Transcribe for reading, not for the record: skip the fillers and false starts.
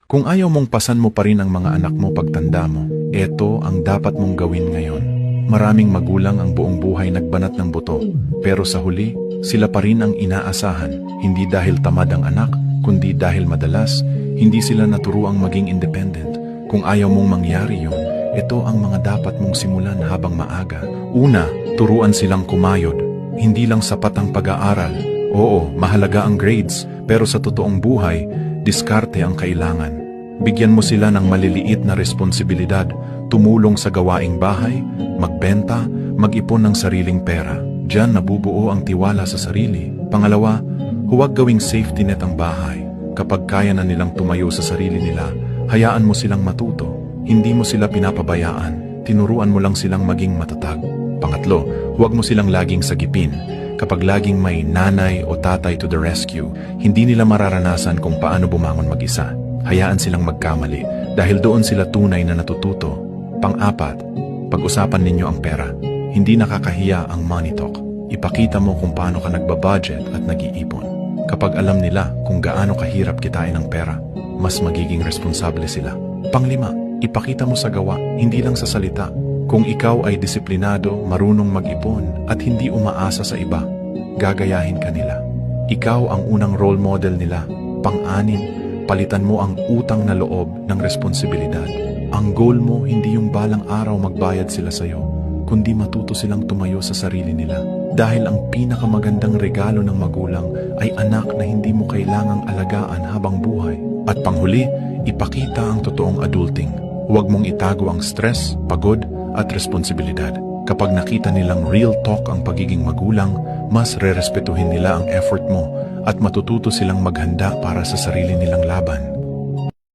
Kung ayaw mong pasan mo pa rin ang mga anak mo pagtanda mo, eto ang dapat mong gawin ngayon. Maraming magulang ang buong buhay nagbanat ng buto, pero sa huli, sila pa rin ang inaasahan, hindi dahil tamad ang anak, kundi dahil madalas, hindi sila naturuang maging independent. Kung ayaw mong mangyari yon, ito ang mga dapat mong simulan habang maaga. Una, turuan silang kumayod. Hindi lang sapat ang pag-aaral. Oo, mahalaga ang grades, pero sa totoong buhay, diskarte ang kailangan. Bigyan mo sila ng maliliit na responsibilidad, tumulong sa gawaing bahay, magbenta, mag-ipon ng sariling pera. Diyan nabubuo ang tiwala sa sarili. Pangalawa, huwag gawing safety net ang bahay. Kapag kaya na nilang tumayo sa sarili nila, hayaan mo silang matuto. Hindi mo sila pinapabayaan, tinuruan mo lang silang maging matatag. Pangatlo, huwag mo silang laging sagipin. Kapag laging may nanay o tatay to the rescue, hindi nila mararanasan kung paano bumangon mag-isa. Hayaan silang magkamali dahil doon sila tunay na natututo. Pang-apat, pag-usapan ninyo ang pera. Hindi nakakahiya ang money talk. Ipakita mo kung paano ka nagbabudget at nag-iipon. Kapag alam nila kung gaano kahirap kitain ang pera, mas magiging responsable sila. Panglima, ipakita mo sa gawa, hindi lang sa salita. Kung ikaw ay disiplinado, marunong mag-ipon at hindi umaasa sa iba, gagayahin ka nila. Ikaw ang unang role model nila. Pang-anim, palitan mo ang utang na loob ng responsibilidad. Ang goal mo hindi yung balang araw magbayad sila sa'yo, kundi matuto silang tumayo sa sarili nila. Dahil ang pinakamagandang regalo ng magulang ay anak na hindi mo kailangang alagaan habang buhay. At panghuli, ipakita ang totoong adulting. Huwag mong itago ang stress, pagod, at responsibilidad. Kapag nakita nilang real talk ang pagiging magulang, mas rerespetuhin nila ang effort mo at matututo silang maghanda para sa sarili nilang laban.